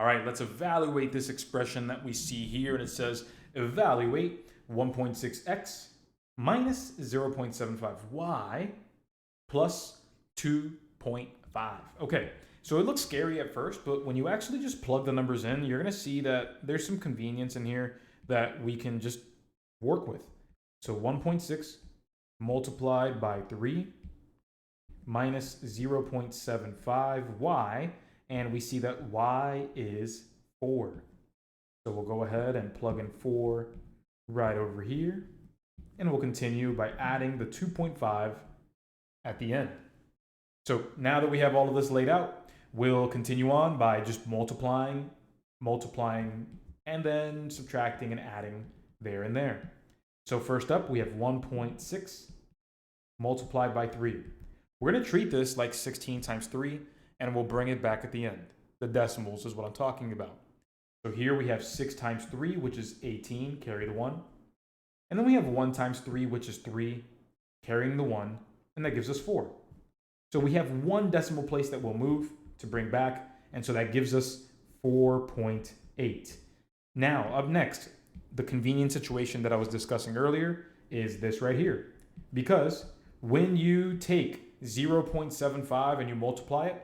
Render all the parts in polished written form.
All right, let's evaluate this expression that we see here. And it says evaluate 1.6x minus 0.75y plus 2.5. Okay, so it looks scary at first, but when you actually just plug the numbers in, you're going to see that there's some convenience in here that we can just work with. So 1.6 multiplied by 3 minus 0.75y, and we see that y is 4. So we'll go ahead and plug in 4 right over here, and we'll continue by adding the 2.5 at the end. So now that we have all of this laid out, we'll continue on by just multiplying, and then subtracting and adding there and there. So first up, we have 1.6 multiplied by 3. We're going to treat this like 16 times 3, and we'll bring it back at the end. The decimals is what I'm talking about. So here we have 6 times 3, which is 18, carry the 1. And then we have 1 times 3, which is 3, carrying the 1, and that gives us 4. So we have one decimal place that we'll move to bring back, and so that gives us 4.8. Now, up next, the convenient situation that I was discussing earlier is this right here. Because when you take 0.75 and you multiply it,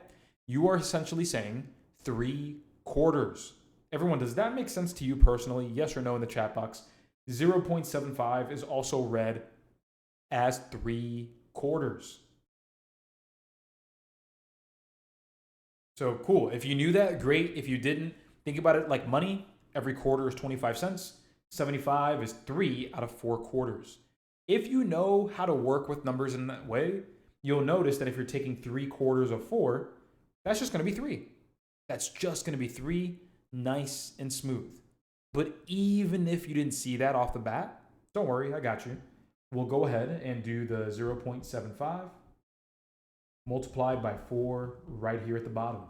you are essentially saying 3/4. Everyone, does that make sense to you personally? Yes or no in the chat box. 0.75 is also read as 3/4. So cool. If you knew that, great. If you didn't, think about it like money. Every quarter is 25 cents. 75 is 3 out of 4/4. If you know how to work with numbers in that way, you'll notice that if you're taking 3/4 of 4, that's just going to be 3. That's just going to be 3, nice and smooth. But even if you didn't see that off the bat, don't worry, I got you. We'll go ahead and do the 0.75 multiplied by 4 right here at the bottom.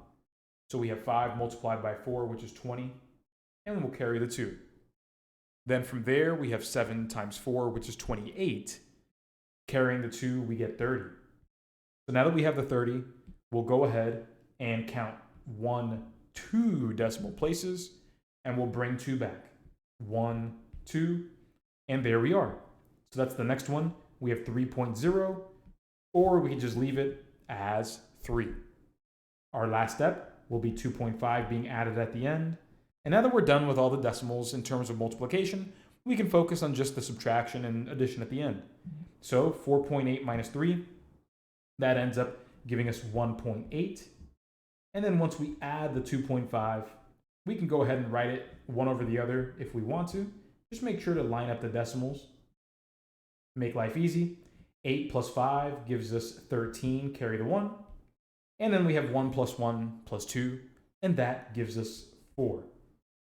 So we have 5 multiplied by 4, which is 20, and we'll carry the 2. Then from there, we have 7 times 4, which is 28. Carrying the 2, we get 30. So now that we have the 30, we'll go ahead and count 1, 2 decimal places, and we'll bring 2 back. 1, 2, and there we are. So that's the next one. We have 3.0, or we can just leave it as 3. Our last step will be 2.5 being added at the end. And now that we're done with all the decimals in terms of multiplication, we can focus on just the subtraction and addition at the end. So 4.8 minus 3, that ends up giving us 1.8. And then once we add the 2.5, we can go ahead and write it one over the other if we want to. Just make sure to line up the decimals. Make life easy. 8 plus 5 gives us 13, carry the 1. And then we have 1 plus 1 plus 2, and that gives us 4.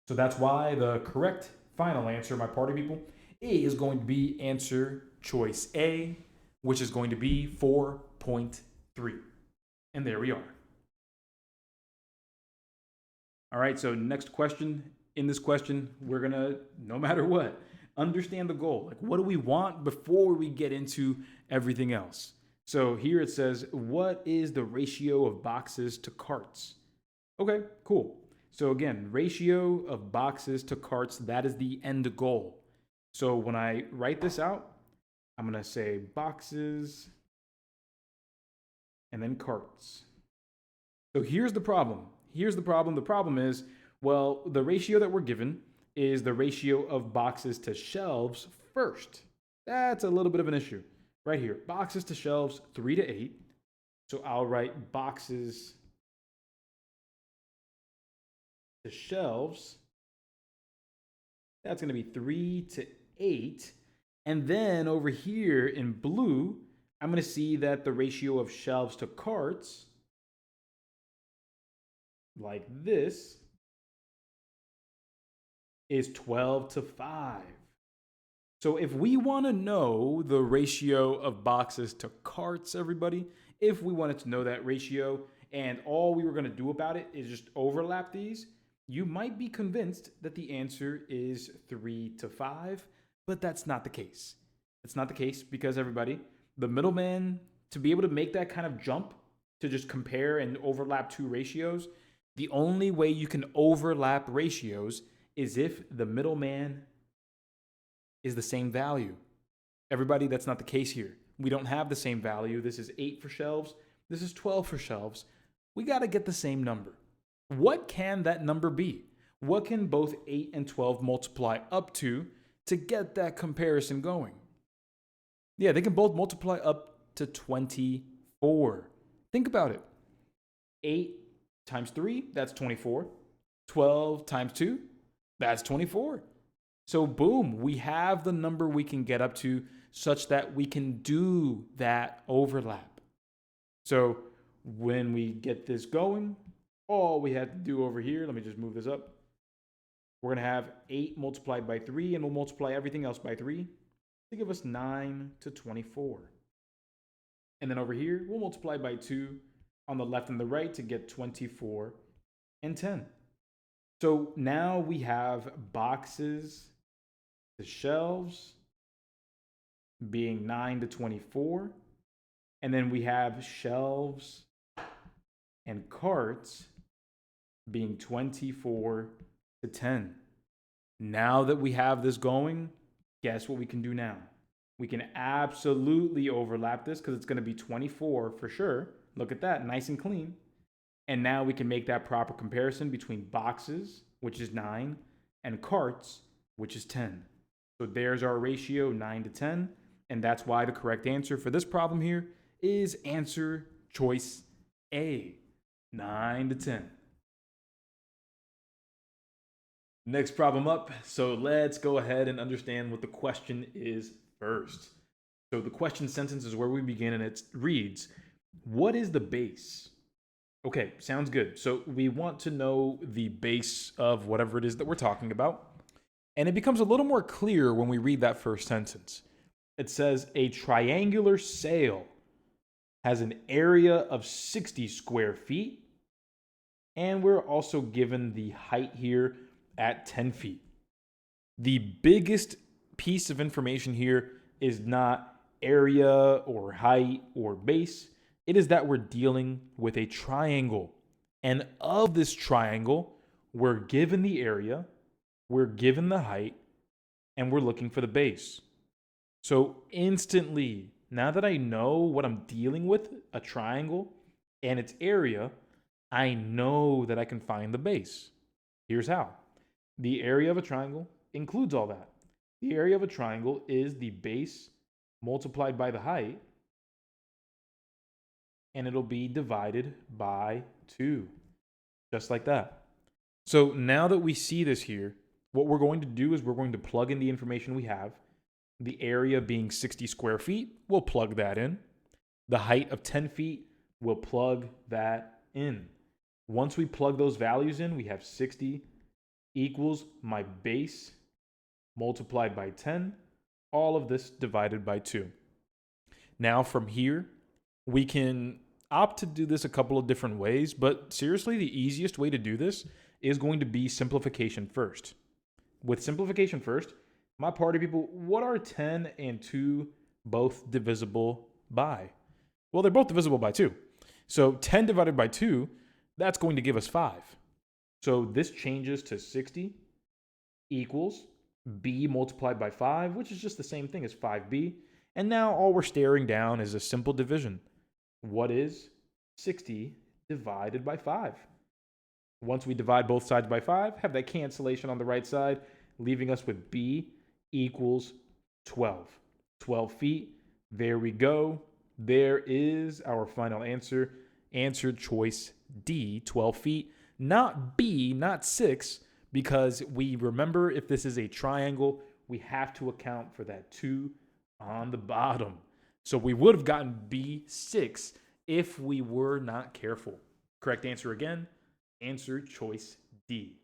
So that's why the correct final answer, my party people, is going to be answer choice A, which is going to be 4.3. And there we are. All right, so next question. In this question, we're going to, no matter what, understand the goal. Like, what do we want before we get into everything else? So here it says, what is the ratio of boxes to carts? Okay, cool. So again, ratio of boxes to carts, that is the end goal. So when I write this out, I'm going to say boxes and then carts. So here's the problem. Here's the problem. The problem is, well, the ratio that we're given is the ratio of boxes to shelves first. That's a little bit of an issue. Right here, boxes to shelves, 3:8. So I'll write boxes to shelves. That's going to be 3:8. And then over here in blue, I'm going to see that the ratio of shelves to carts, like this, is 12:5. So if we want to know the ratio of boxes to carts, everybody, if we wanted to know that ratio and all we were going to do about it is just overlap these, you might be convinced that the answer is 3:5, but that's not the case. It's not the case because, everybody, the middleman, to be able to make that kind of jump to just compare and overlap two ratios, The only way you can overlap ratios is if the middleman is the same value. Everybody, that's not the case here. We don't have the same value. This is 8 for shelves. This is 12 for shelves. We got to get the same number. What can that number be? What can both 8 and 12 multiply up to get that comparison going? Yeah, they can both multiply up to 24. Think about it. 8 times 3, that's 24. 12 times 2, that's 24. So boom, we have the number we can get up to such that we can do that overlap. So when we get this going, all we have to do over here, let me just move this up. We're going to have 8 multiplied by 3, and we'll multiply everything else by 3 to give us 9 to 24. And then over here, we'll multiply by 2 on the left and the right to get 24 and 10. So now we have boxes to shelves being 9 to 24. And then we have shelves and carts being 24 to 10. Now that we have this going, guess what we can do now? We can absolutely overlap this because it's going to be 24 for sure. Look at that, nice and clean. And now we can make that proper comparison between boxes, which is 9, and carts, which is 10. So there's our ratio, 9 to 10. And that's why the correct answer for this problem here is answer choice A, 9 to 10. Next problem up. So let's go ahead and understand what the question is first. So the question sentence is where we begin, and it reads, what is the base? Okay, sounds good. So we want to know the base of whatever it is that we're talking about. And it becomes a little more clear when we read that first sentence. It says a triangular sail has an area of 60 square feet. And we're also given the height here at 10 feet. The biggest piece of information here is not area or height or base. It is that we're dealing with a triangle. And of this triangle, we're given the area, we're given the height, and we're looking for the base. So instantly, now that I know what I'm dealing with, a triangle and its area, I know that I can find the base. Here's how. The area of a triangle includes all that. The area of a triangle is the base multiplied by the height, and it'll be divided by 2, just like that. So now that we see this here, what we're going to do is we're going to plug in the information we have. The area being 60 square feet, we'll plug that in. The height of 10 feet, we'll plug that in. Once we plug those values in, we have 60 equals my base multiplied by 10, all of this divided by 2. Now from here, we can opt to do this a couple of different ways, but seriously, the easiest way to do this is going to be simplification first. With simplification first, my party people, what are 10 and 2 both divisible by? Well, they're both divisible by 2. So 10 divided by 2, that's going to give us 5. So this changes to 60 equals b multiplied by 5, which is just the same thing as 5b. And now all we're staring down is a simple division. What is 60 divided by 5? Once we divide both sides by 5, have that cancellation on the right side, leaving us with b equals 12. 12 feet. There we go. There is our final answer. Answer choice D, 12 feet. Not B, not 6, because we remember if this is a triangle, we have to account for that 2 on the bottom. So we would have gotten B, 6, if we were not careful. Correct answer again, answer choice D.